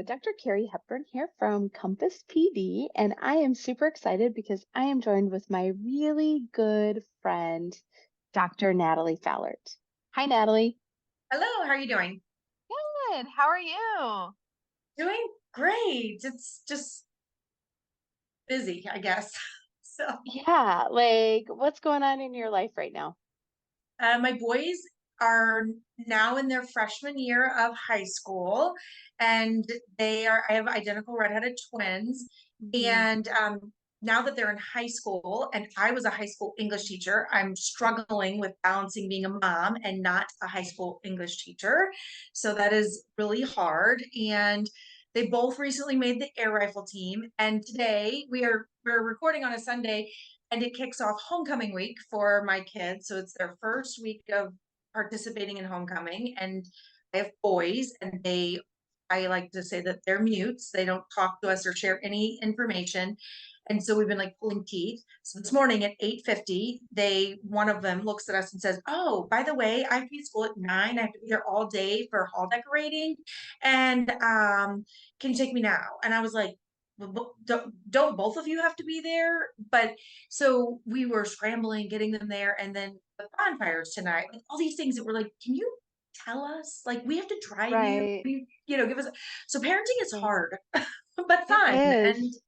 Dr. Carrie Hepburn here from Compass PD, and I am super excited because I am joined with my really good friend, Dr. Natalie Fallert. Hi, Natalie. Hello, how are you doing? Good. How are you? Doing great. It's just busy, I guess. So, Yeah, like what's going on in your life right now? my boys are now in their freshman year of high school, and I have identical redheaded twins. Mhm. And now that they're in high school, and I was a high school English teacher, I'm struggling with balancing being a mom and not a high school English teacher. So that is really hard. And they both recently made the air rifle team. And today we're recording on a Sunday and it kicks off homecoming week for my kids. So it's their first week of participating in homecoming. And I have boys, and I like to say that they're mutes. They don't talk to us or share any information. And so we've been like pulling teeth. So this morning at 8:50, one of them looks at us and says, "Oh, by the way, I have to be at school at 9. I have to be there all day for hall decorating. And can you take me now?" And I was like, "Well, don't both of you have to be there?" But so we were scrambling, getting them there, and then the bonfires tonight, like all these things that were like, "Can you tell us? Like, we have to drive you, Right. give us." So parenting is Right. hard, but It fun and is.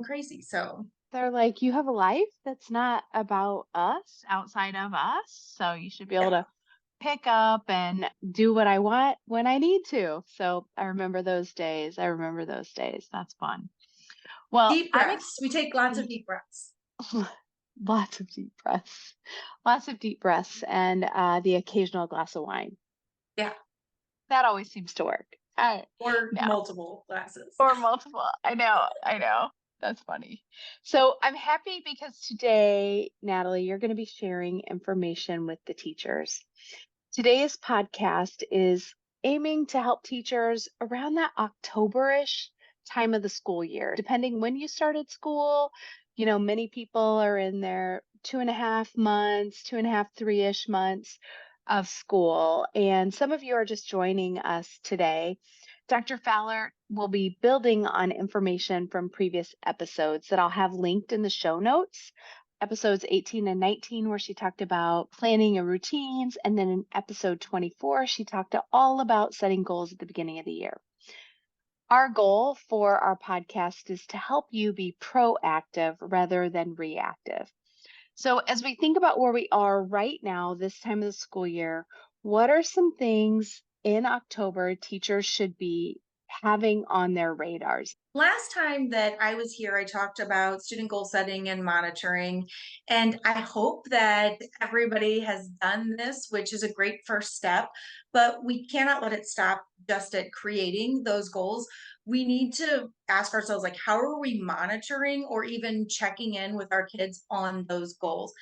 crazy. So They're like, you have a life that's not about us, outside of us. So you should be able yeah, to pick up and do what I want when I need to. So I remember those days. I remember those days. That's fun. Well, deep breaths. We take lots of deep breaths. lots of deep breaths, lots of deep breaths, and the occasional glass of wine. Yeah, That always seems to work. I or no, multiple glasses. or multiple. I know. I know. That's funny. So I'm happy because today, Natalie, you're going to be sharing information with the teachers. Today's podcast is aiming to help teachers around that Octoberish time of the school year. Depending when you started school, many people are in their 2.5 months, 2.5, 3-ish months of school. And some of you are just joining us today. Dr. Fowler will be building on information from previous episodes that I'll have linked in the show notes, episodes 18 and 19, where she talked about planning and routines. And then in episode 24, she talked all about setting goals at the beginning of the year. Our goal for our podcast is to help you be proactive rather than reactive. So, as we think about where we are right now, this time of the school year, what are some things in October teachers should be having on their radars? Last time that I was here, I talked about student goal setting and monitoring. And I hope that everybody has done this, which is a great first step. But we cannot let it stop just at creating those goals. We need to ask ourselves, like, how are we monitoring or even checking in with our kids on those goals?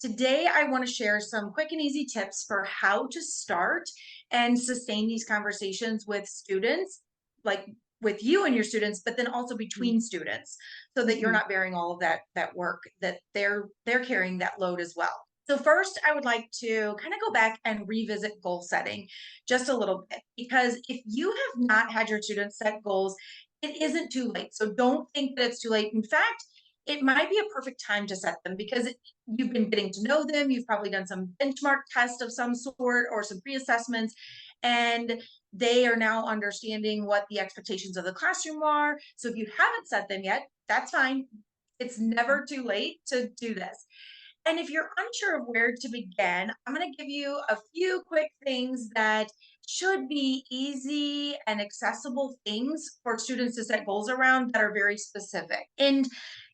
Today, I want to share some quick and easy tips for how to start and sustain these conversations with students, like with you and your students, but then also between students, so that you're Mm-hmm. not bearing all of that work, that they're carrying that load as well. So first, I would like to kind of go back and revisit goal setting just a little bit, because if you have not had your students set goals, it isn't too late. So don't think that it's too late. In fact, it might be a perfect time to set them, because you've been getting to know them. You've probably done some benchmark test of some sort or some pre-assessments, and they are now understanding what the expectations of the classroom are. So if you haven't set them yet, that's fine. It's never too late to do this. And if you're unsure of where to begin, I'm going to give you a few quick things that should be easy and accessible things for students to set goals around that are very specific. And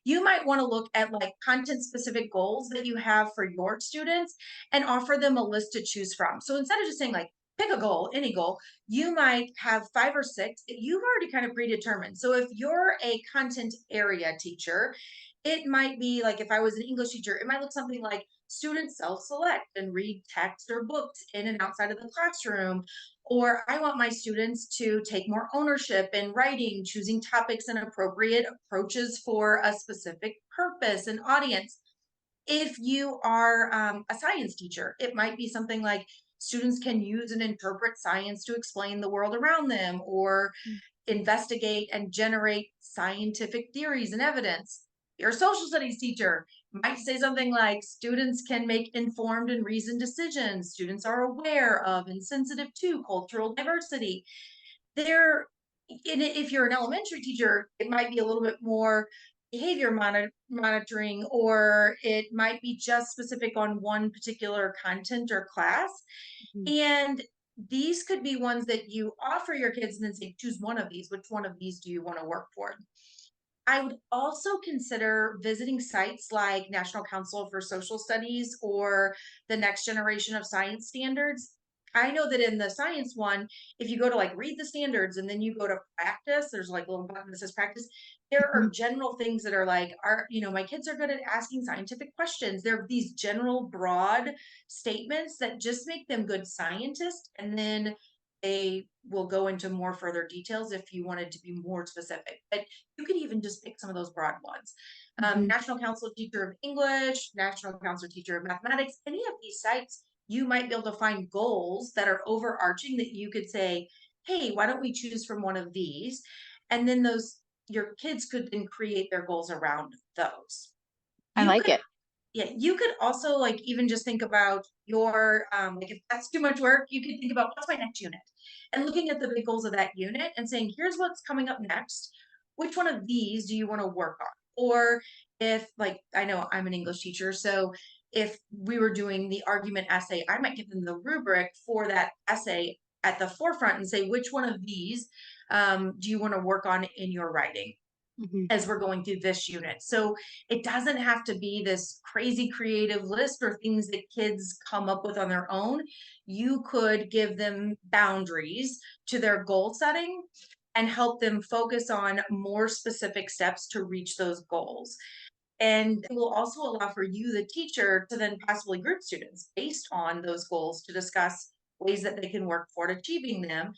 you might want to look at like content specific goals that you have for your students and offer them a list to choose from. So instead of just saying like, pick a goal, any goal, you might have 5 or 6 that you've already kind of predetermined. So if you're a content area teacher, it might be like, if I was an English teacher, it might look something like students self-select and read text or books in and outside of the classroom. Or I want my students to take more ownership in writing, choosing topics and appropriate approaches for a specific purpose and audience. If you are a science teacher, it might be something like students can use and interpret science to explain the world around them, or investigate and generate scientific theories and evidence. Your social studies teacher might say something like, students can make informed and reasoned decisions. Students are aware of and sensitive to cultural diversity. There, if you're an elementary teacher, it might be a little bit more behavior monitoring, or it might be just specific on one particular content or class. Mhm. And these could be ones that you offer your kids and then say, choose one of these. Which one of these do you want to work for? I would also consider visiting sites like National Council for Social Studies or the Next Generation of Science Standards. I know that in the science one, if you go to like read the standards and then you go to practice, there's like a little button that says practice. There are Mhm. general things that are like, my kids are good at asking scientific questions. There are these general broad statements that just make them good scientists. And then they will go into more further details if you wanted to be more specific. But you could even just pick some of those broad ones. Mhm. National Council Teacher of English, National Council Teacher of Mathematics, any of these sites, you might be able to find goals that are overarching that you could say, hey, why don't we choose from one of these? And then your kids could then create their goals around those. I You like could it. Yeah, you could also like even just think about your like if that's too much work, you could think about what's my next unit and looking at the big goals of that unit and saying, here's what's coming up next. Which one of these do you want to work on? Or if like I know I'm an English teacher, so if we were doing the argument essay, I might give them the rubric for that essay at the forefront and say, which one of these do you want to work on in your writing Mhm. as we're going through this unit? So it doesn't have to be this crazy creative list or things that kids come up with on their own. You could give them boundaries to their goal setting and help them focus on more specific steps to reach those goals. And it will also allow for you, the teacher, to then possibly group students based on those goals to discuss ways that they can work toward achieving them.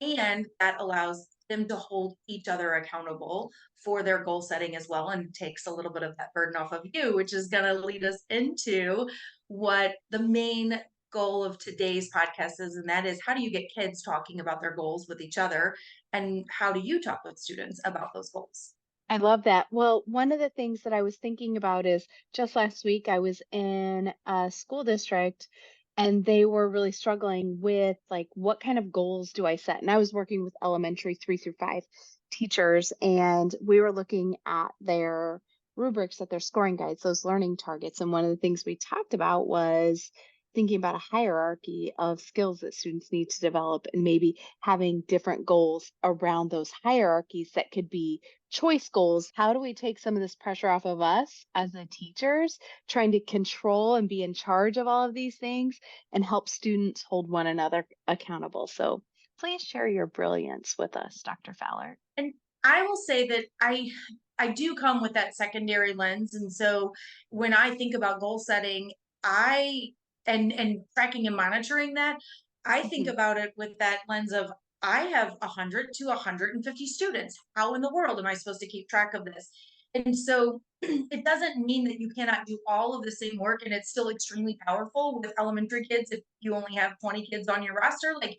And that allows them to hold each other accountable for their goal setting as well, and takes a little bit of that burden off of you, which is going to lead us into what the main goal of today's podcast is. And that is, how do you get kids talking about their goals with each other? And how do you talk with students about those goals? I love that. Well, one of the things that I was thinking about is just last week I was in a school district and they were really struggling with like what kind of goals do I set? And I was working with elementary 3 through 5 teachers and we were looking at their rubrics, at their scoring guides, those learning targets. And one of the things we talked about was thinking about a hierarchy of skills that students need to develop and maybe having different goals around those hierarchies that could be choice goals. How do we take some of this pressure off of us as the teachers, trying to control and be in charge of all of these things and help students hold one another accountable? So please share your brilliance with us, Dr. Fowler. And I will say that I do come with that secondary lens. And so when I think about goal setting, I and tracking and monitoring that, I think Mhm. about it with that lens of, I have 100 to 150 students. How in the world am I supposed to keep track of this? And so it doesn't mean that you cannot do all of the same work, and it's still extremely powerful with elementary kids if you only have 20 kids on your roster. Like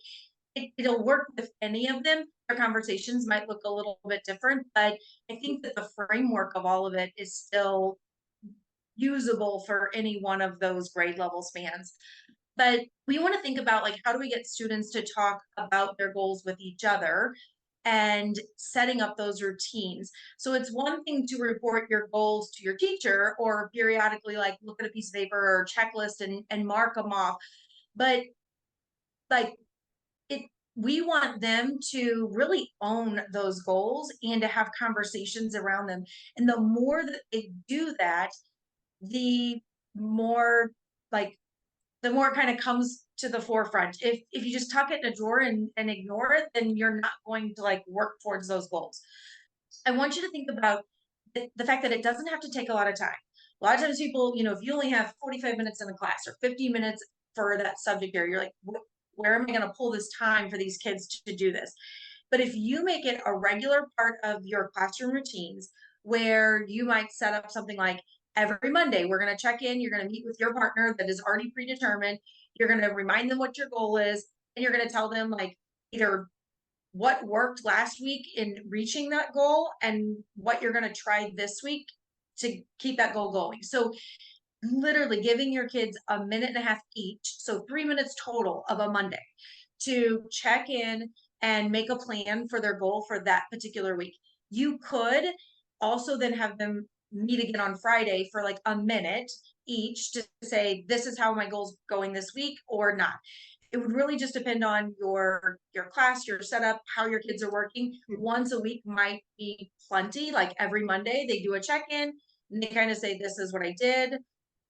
it'll work with any of them. Their conversations might look a little bit different, but I think that the framework of all of it is still usable for any one of those grade level spans. But we want to think about like, how do we get students to talk about their goals with each other and setting up those routines? So it's one thing to report your goals to your teacher or periodically like look at a piece of paper or checklist and mark them off. But like it we want them to really own those goals and to have conversations around them. And the more that they do that, the more like the more it kind of comes to the forefront. If you just tuck it in a drawer and ignore it, then you're not going to like work towards those goals. I want you to think about the fact that it doesn't have to take a lot of time. A lot of times people, if you only have 45 minutes in a class or 50 minutes for that subject area, you're like, where am I going to pull this time for these kids to do this? But if you make it a regular part of your classroom routines, where you might set up something like, every Monday, we're going to check in, you're going to meet with your partner that is already predetermined, you're going to remind them what your goal is, and you're going to tell them like either what worked last week in reaching that goal and what you're going to try this week to keep that goal going. So literally giving your kids a minute and a half each, so 3 minutes total of a Monday, to check in and make a plan for their goal for that particular week. You could also then have them meet again on Friday for like a minute each to say, this is how my goal's going this week or not. It would really just depend on your class, your setup, how your kids are working. Once a week might be plenty. Like every Monday they do a check-in and they kind of say, this is what I did,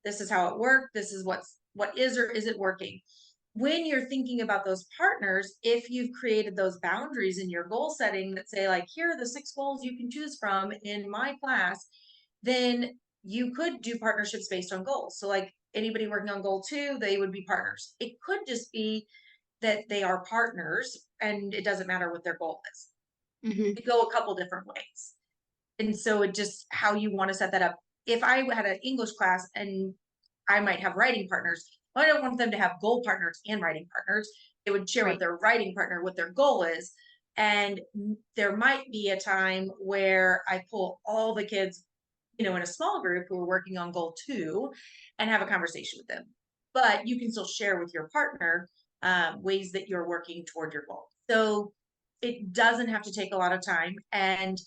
this is how it worked, this is what is or isn't working. When you're thinking about those partners, if you've created those boundaries in your goal setting that say like, here are the 6 goals you can choose from in my class, then you could do partnerships based on goals. So like anybody working on goal 2, they would be partners. It could just be that they are partners and it doesn't matter what their goal is. Mhm. It go a couple different ways. And so it just how you want to set that up. If I had an English class and I might have writing partners, I don't want them to have goal partners and writing partners. They would share with Right. their writing partner what their goal is. And there might be a time where I pull all the kids, in a small group who are working on goal 2 and have a conversation with them. But you can still share with your partner ways that you're working toward your goal. So it doesn't have to take a lot of time. And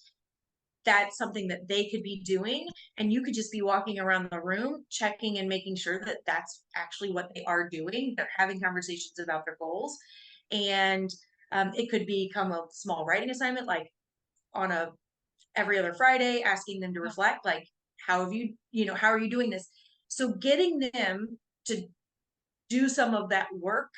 that's something that they could be doing, and you could just be walking around the room checking and making sure that that's actually what they are doing. They're having conversations about their goals, and it could become a small writing assignment, like on a every other Friday, asking them to Yeah. reflect, like, how have how are you doing this? So getting them to do some of that work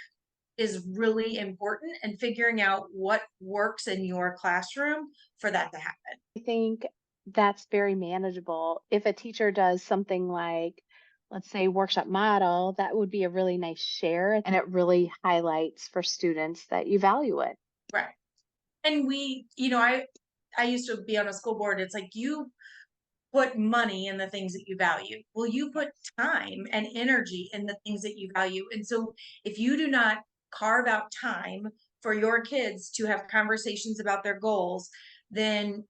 is really important, and figuring out what works in your classroom for that to happen. I think that's very manageable. If a teacher does something like, let's say, workshop model, that would be a really nice share, and it really highlights for students that you value it. Right. And I used to be on a school board. It's like you put money in the things that you value. Well, you put time and energy in the things that you value. And so if you do not carve out time for your kids to have conversations about their goals, then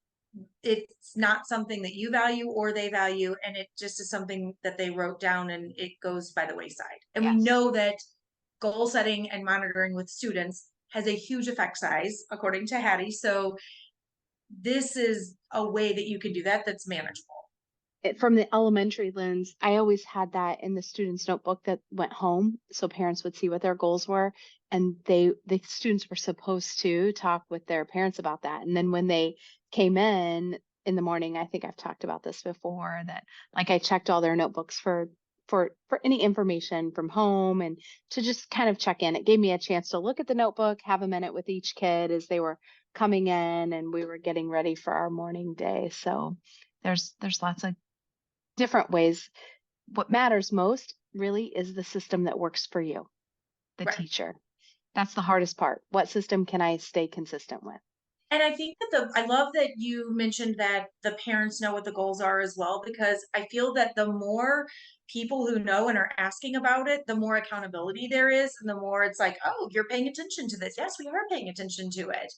it's not something that you value or they value. And it just is something that they wrote down and it goes by the wayside. And we Yes. know that goal setting and monitoring with students has a huge effect size, according to Hattie. So this is a way that you can do that that's manageable. From the elementary lens, I always had that in the student's notebook that went home, so parents would see what their goals were, and the students were supposed to talk with their parents about that. And then when they came in the morning, I think I've talked about this before, that like I checked all their notebooks for any information from home and to just kind of check in. It gave me a chance to look at the notebook, have a minute with each kid as they were coming in and we were getting ready for our morning day. So there's lots of different ways. What matters most really is the system that works for you, the Right. teacher. That's the hardest part. What system can I stay consistent with? And I think that I love that you mentioned that the parents know what the goals are as well, because I feel that the more people who know and are asking about it, the more accountability there is, and the more it's like, oh, you're paying attention to this. Yes, we are paying attention to it.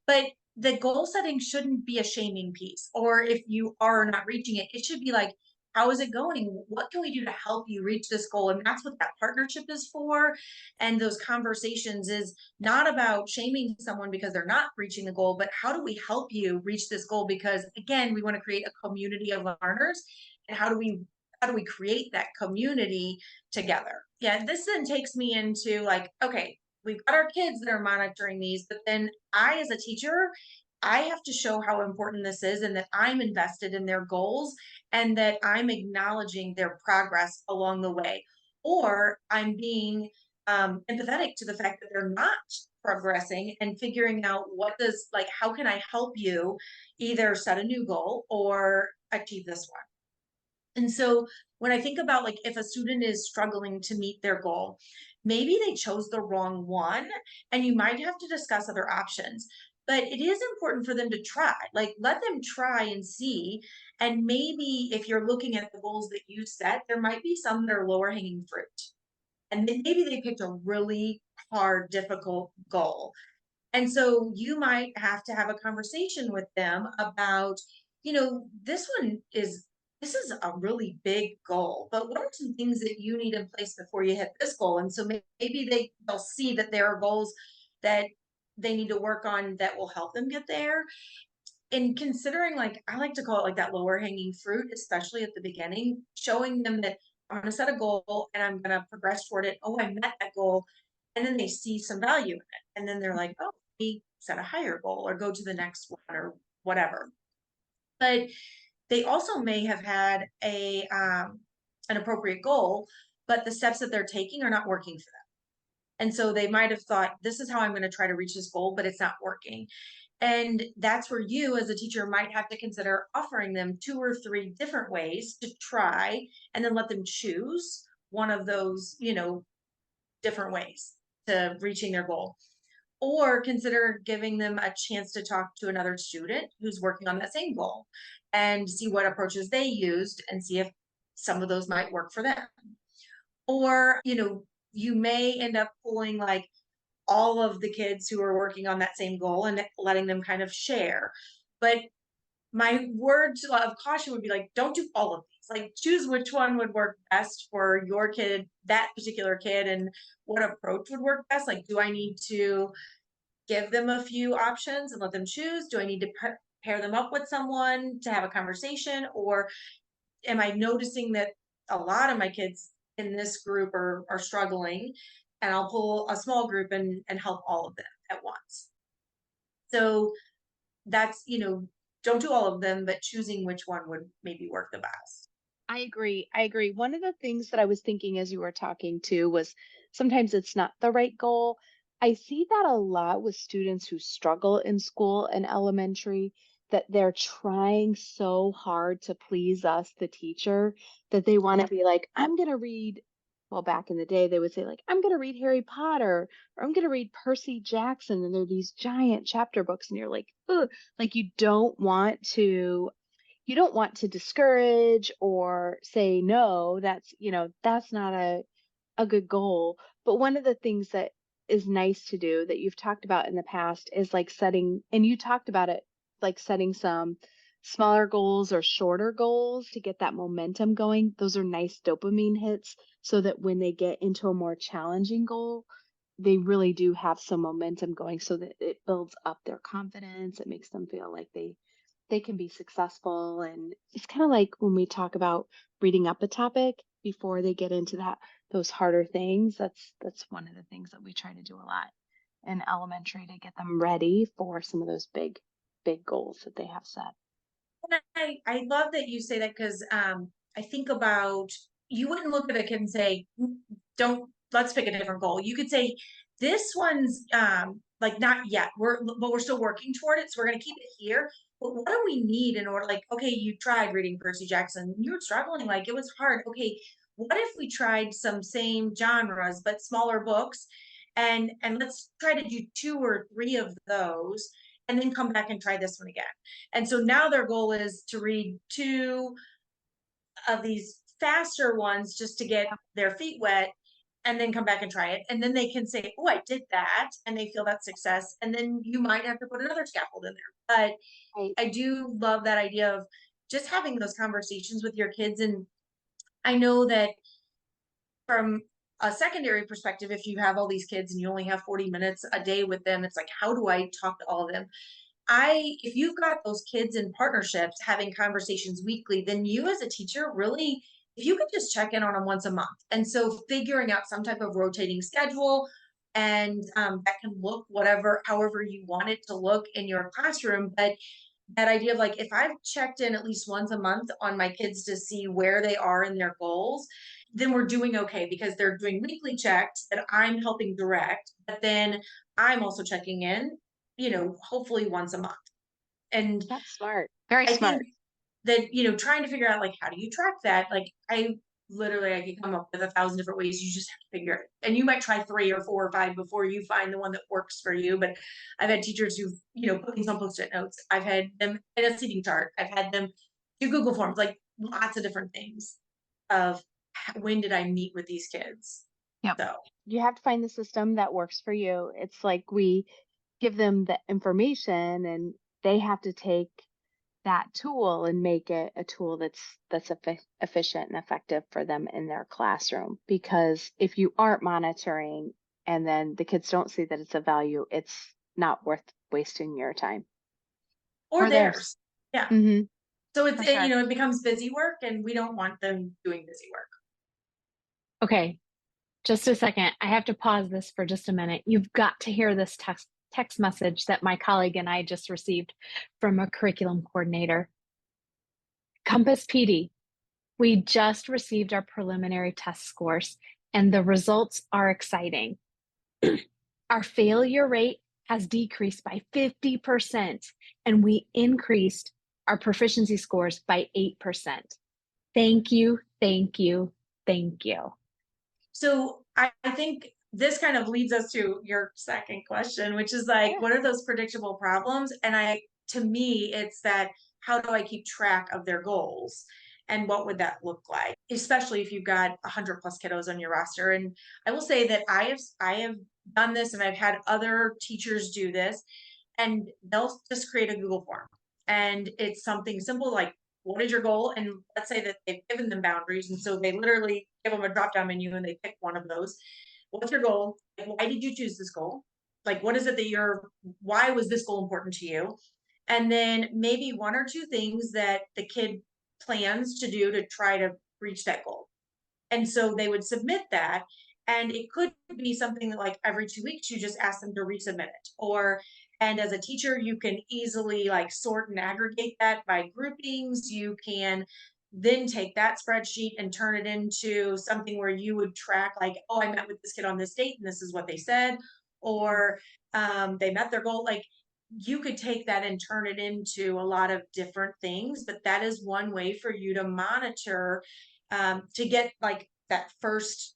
But the goal setting shouldn't be a shaming piece. Or if you are not reaching it, it should be like, how is it going? What can we do to help you reach this goal? And that's what that partnership is for. And those conversations is not about shaming someone because they're not reaching the goal, but how do we help you reach this goal? Because again, we want to create a community of learners. And how do we create that community together? Yeah, this then takes me into like, okay, we've got our kids that are monitoring these, but then I, as a teacher, I have to show how important this is and that I'm invested in their goals and that I'm acknowledging their progress along the way. Or I'm being empathetic to the fact that they're not progressing and figuring out how can I help you either set a new goal or achieve this one. And so when I think about like if a student is struggling to meet their goal, maybe they chose the wrong one and you might have to discuss other options. But it is important for them to try. Like let them try and see. And maybe if you're looking at the goals that you set, there might be some that are lower hanging fruit. And then maybe they picked a really hard, difficult goal. And so you might have to have a conversation with them about, this is a really big goal, but what are some things that you need in place before you hit this goal? And so maybe they'll see that there are goals that they need to work on that will help them get there. And considering, like, I like to call it like that lower hanging fruit, especially at the beginning, showing them that I'm going to set a goal and I'm going to progress toward it. Oh, I met that goal. And then they see some value in it. And then they're like, oh, we set a higher goal or go to the next one or whatever. But they also may have had an appropriate goal, but the steps that they're taking are not working for them. And so they might have thought, this is how I'm going to try to reach this goal, but it's not working. And that's where you, as a teacher, might have to consider offering them 2 or 3 different ways to try and then let them choose one of those, different ways to reaching their goal. Or consider giving them a chance to talk to another student who's working on that same goal and see what approaches they used and see if some of those might work for them. Or, you may end up pulling like all of the kids who are working on that same goal and letting them kind of share. But my words of caution would be like, don't do all of these. Like, choose which one would work best for your kid, that particular kid, and what approach would work best. Like, do I need to give them a few options and let them choose? Do I need to pair them up with someone to have a conversation? Or am I noticing that a lot of my kids in this group are struggling, and I'll pull a small group and help all of them at once. So that's, don't do all of them, but choosing which one would maybe work the best. I agree. I agree. One of the things that I was thinking as you were talking to was sometimes it's not the right goal. I see that a lot with students who struggle in school and elementary, that they're trying so hard to please us, the teacher, that they want to be like, I'm going to read. Well, back in the day, they would say, like, I'm going to read Harry Potter or I'm going to read Percy Jackson. And they're these giant chapter books. And you're like, ugh, like you don't want to discourage or say no. That's, that's not a good goal. But one of the things that is nice to do that you've talked about in the past is like setting, and you talked about it, like setting some smaller goals or shorter goals to get that momentum going. Those are nice dopamine hits so that when they get into a more challenging goal, they really do have some momentum going so that it builds up their confidence. It makes them feel like they can be successful. And it's kind of like when we talk about reading up a topic before they get into those harder things. That's one of the things that we try to do a lot in elementary to get them ready for some of those big goals that they have set. And I love that you say that because I think about, you wouldn't look at a kid and say, don't, let's pick a different goal. You could say, this one's like not yet. But we're still working toward it. So we're gonna keep it here. But what do we need in order, like, okay, you tried reading Percy Jackson, you were struggling, like it was hard. Okay, what if we tried some same genres but smaller books? And let's try to do 2 or 3 of those and then come back and try this one again. And so now their goal is to read 2 of these faster ones just to get their feet wet and then come back and try it. And then they can say, oh, I did that. And they feel that success. And then you might have to put another scaffold in there. But Right. I do love that idea of just having those conversations with your kids. And I know that from a secondary perspective, if you have all these kids and you only have 40 minutes a day with them, it's like, how do I talk to all of them? If you've got those kids in partnerships having conversations weekly, then you as a teacher really, if you could just check in on them once a month. And so figuring out some type of rotating schedule, and that can look however you want it to look in your classroom. But that idea of like, if I've checked in at least once a month on my kids to see where they are in their goals, then we're doing okay because they're doing weekly checks that I'm helping direct, but then I'm also checking in, hopefully once a month. And That's smart. Very I smart. think that, trying to figure out like, how do you track that? Like, I could come up with 1,000 different ways. You just have to figure it. And you might try 3 or 4 or 5 before you find the one that works for you. But I've had teachers who've, put things on post-it notes. I've had them in a seating chart. I've had them do Google Forms, like lots of different things of when did I meet with these kids? Yep. So You have to find the system that works for you. It's like give them the information, and they have to take that tool and make it a tool that's efficient and effective for them in their classroom. Because if you aren't monitoring and then the kids don't see that it's a value, it's not worth wasting your time or or theirs. theirs. Yeah. Hmm. So For sure. it becomes busy work, and we don't want them doing busy work. Okay, just a second. I have to pause this for just a minute. You've got to hear this text message that my colleague and I just received from a curriculum coordinator. Compass PD, we just received our preliminary test scores, and the results are exciting. Our failure rate has decreased by 50%, and we increased our proficiency scores by 8%. Thank you, thank you, thank you. So I think this kind of leads us to your second question, which is like, Yeah. what are those predictable problems? And to me, it's that, how do I keep track of their goals? And what would that look like? Especially if you've got 100 plus kiddos on your roster. And I will say that I have done this, and I've had other teachers do this, and they'll just create a Google form. And it's something simple like, what is your goal? And let's say that they've given them boundaries. And so they literally give them a drop down menu and they pick one of those. What's your goal? Like, why did you choose this goal? Like, what is it that why was this goal important to you? And then maybe one or two things that the kid plans to do to try to reach that goal. And so they would submit that. And it could be something that, like, every 2 weeks, you just ask them to resubmit it. And as a teacher, you can easily like sort and aggregate that by groupings. You can then take that spreadsheet and turn it into something where you would track, like, oh, I met with this kid on this date and this is what they said, or they met their goal. Like, you could take that and turn it into a lot of different things, but that is one way for you to monitor, to get like that first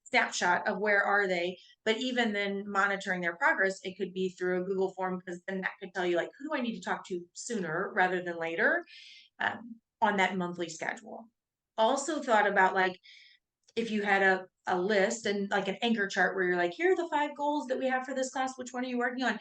snapshot of where are they. But even then, monitoring their progress, it could be through a Google form, because then that could tell you, like, who do I need to talk to sooner rather than later, on that monthly schedule. Also thought about, like, if you had a list and like an anchor chart where you're like, here are the 5 goals that we have for this class, which one are you working on?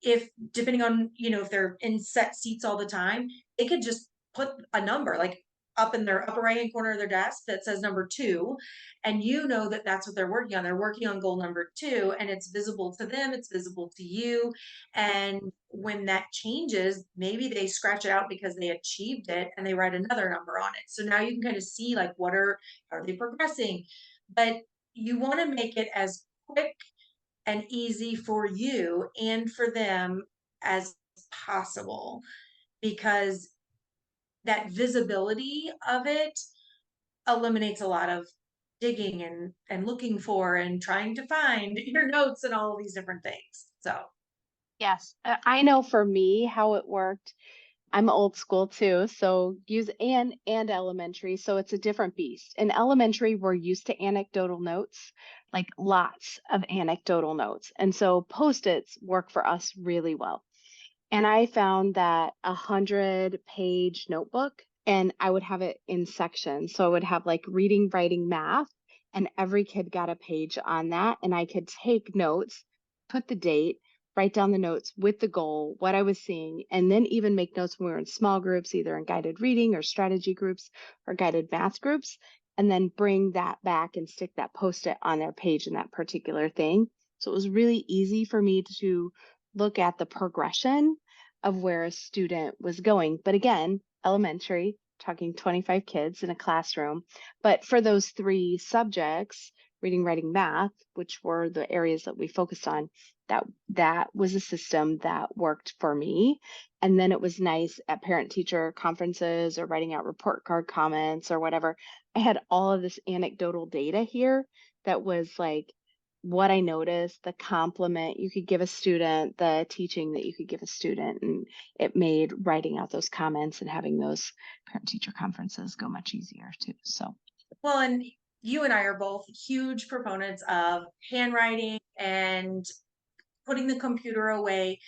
If depending on, if they're in set seats all the time, they could just put a number like up in their upper right hand corner of their desk that says number 2, and that that's what they're working on. They're working on goal number 2, and it's visible to them, it's visible to you. And when that changes, maybe they scratch it out because they achieved it and they write another number on it. So now you can kind of see, like, how are they progressing? But you want to make it as quick and easy for you and for them as possible, because that visibility of it eliminates a lot of digging and looking for and trying to find your notes and all of these different things. So Yes. I know for me how it worked. I'm old school too, so use and elementary, so it's a different beast. In elementary, we're used to anecdotal notes, like lots of anecdotal notes. And so post-its work for us really well. And I found that 100-page notebook, and I would have it in sections. So I would have like reading, writing, math, and every kid got a page on that. And I could take notes, put the date, write down the notes with the goal, what I was seeing, and then even make notes when we were in small groups, either in guided reading or strategy groups or guided math groups, and then bring that back and stick that post-it on their page in that particular thing. So it was really easy for me to look at the progression of where a student was going. But again, elementary, talking 25 kids in a classroom. But for those 3 subjects, reading, writing, math, which were the areas that we focused on, that was a system that worked for me. And then it was nice at parent teacher conferences or writing out report card comments or whatever. I had all of this anecdotal data here that was like what I noticed, the compliment you could give a student, the teaching that you could give a student. And it made writing out those comments and having those parent teacher conferences go much easier too. So, well, and you and I are both huge proponents of handwriting and putting the computer away.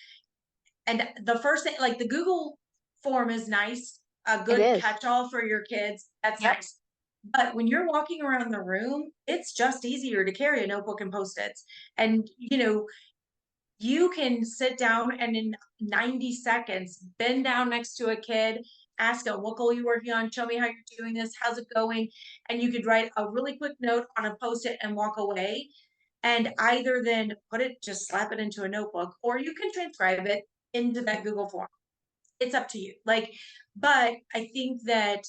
And the first thing, like, the Google form is nice, a it good is. catch-all for your kids. That's Yep. nice. But when you're walking around the room, it's just easier to carry a notebook and Post-its. And, You can sit down and in 90 seconds, bend down next to a kid, ask them, what goal are you working on? Show me how you're doing this. How's it going? And you could write a really quick note on a post-it and walk away. And either then just slap it into a notebook, or you can transcribe it into that Google form. It's up to you. Like, but I think that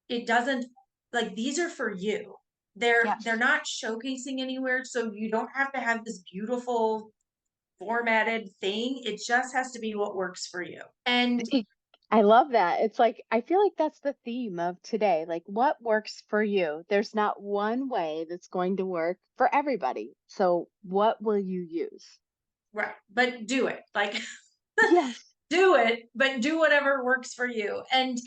it doesn't, like, these are for you. They're Yes. not showcasing anywhere, so you don't have to have this beautiful formatted thing. It just has to be what works for you. And I love that. It's like, I feel like that's the theme of today. Like, what works for you? There's not one way that's going to work for everybody. So, what will you use? right, but do it. Like, Yes. do it, but do whatever works for you. And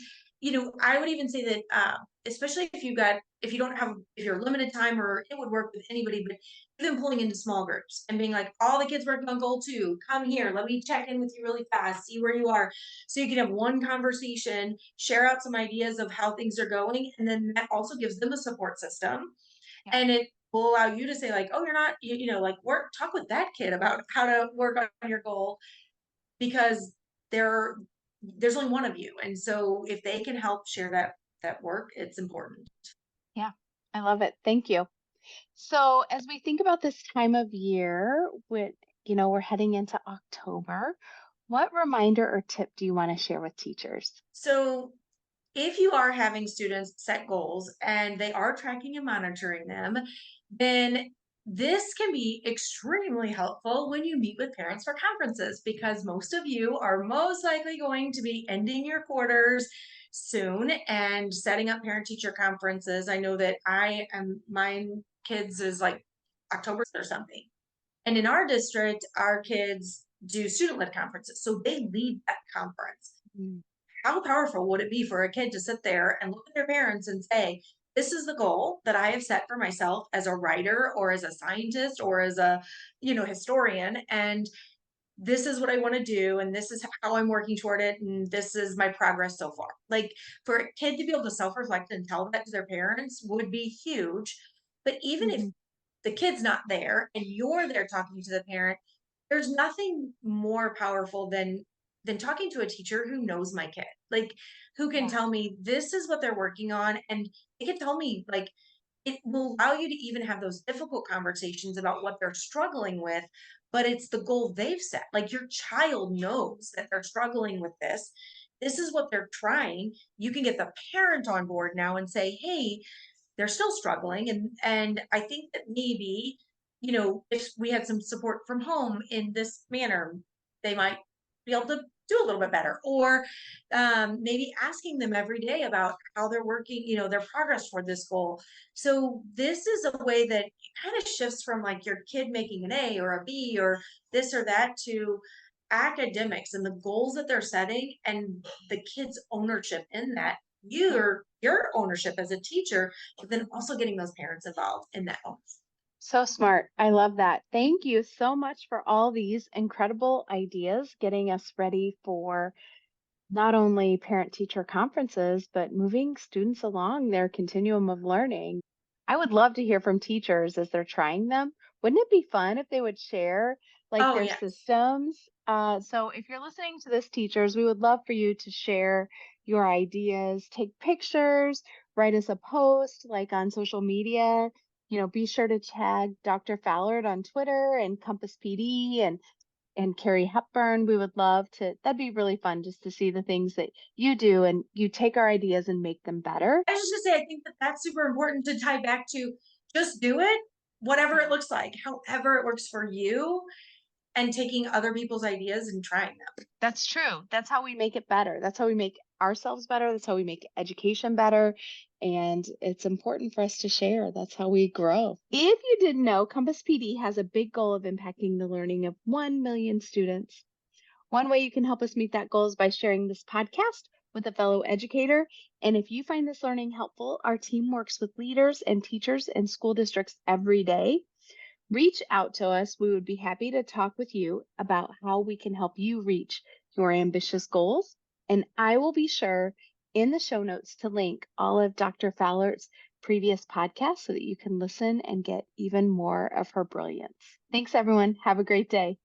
I would even say that, especially if you don't have, if you're limited time, or it would work with anybody, but even pulling into small groups and being like, all the kids working on goal 2, come here, let me check in with you really fast, see where you are. So you can have one conversation, share out some ideas of how things are going. And then that also gives them a support system. Yeah. And it will allow you to say, like, oh, you're not, like, talk with that kid about how to work on your goal, because there there's only one of you, and so if they can help share that work, it's important. Yeah. I love it. Thank you. So, as we think about this time of year, we're heading into October, what reminder or tip do you want to share with teachers? So if you are having students set goals and they are tracking and monitoring them, then this can be extremely helpful when you meet with parents for conferences, because most of you are most likely going to be ending your quarters soon and setting up parent teacher conferences. I know that mine kids is like October or something. And in our district, our kids do student led conferences. So they lead that conference. Mm. How powerful would it be for a kid to sit there and look at their parents and say, this is the goal that I have set for myself as a writer or as a scientist or as a, historian. And this is what I want to do. And this is how I'm working toward it. And this is my progress so far. Like, for a kid to be able to self-reflect and tell that to their parents would be huge. But even if Mhm. the kid's not there and you're there talking to the parent, there's nothing more powerful than talking to a teacher who knows my kid, like, who can Yeah. tell me this is what they're working on. And they can tell me, like, it will allow you to even have those difficult conversations about what they're struggling with, but it's the goal they've set. Like, your child knows that they're struggling with this. This is what they're trying. You can get the parent on board now and say, hey, they're still struggling. And I think that maybe, if we had some support from home in this manner, they might be able to do a little bit better. Or maybe asking them every day about how they're working, their progress toward this goal. So this is a way that it kind of shifts from, like, your kid making an A or a B or this or that, to academics and the goals that they're setting and the kids' ownership in that. Your ownership as a teacher, but then also getting those parents involved in that. So smart. I love that. Thank you so much for all these incredible ideas, getting us ready for not only parent teacher conferences, but moving students along their continuum of learning. I would love to hear from teachers as they're trying them. Wouldn't it be fun if they would share like Oh their yeah. systems? So if you're listening to this, teachers, we would love for you to share your ideas, take pictures, write us a post like on social media. Be sure to tag Dr. Fallert on Twitter and Compass PD and Carrie Hepburn. We would love to. That'd be really fun just to see the things that you do and you take our ideas and make them better. I was just gonna say, I think that that's super important to tie back to, just do it, whatever it Yeah. looks like, however it works for you, and taking other people's ideas and trying them. That's true. That's how we make it better. That's how we make ourselves better. That's how we make education better. And it's important for us to share. That's how we grow. If you didn't know, Compass PD has a big goal of impacting the learning of 1 million students. One way you can help us meet that goal is by sharing this podcast with a fellow educator. And if you find this learning helpful, our team works with leaders and teachers in school districts every day. Reach out to us. We would be happy to talk with you about how we can help you reach your ambitious goals. And I will be sure in the show notes to link all of Dr. Fallert's previous podcasts so that you can listen and get even more of her brilliance. Thanks, everyone. Have a great day.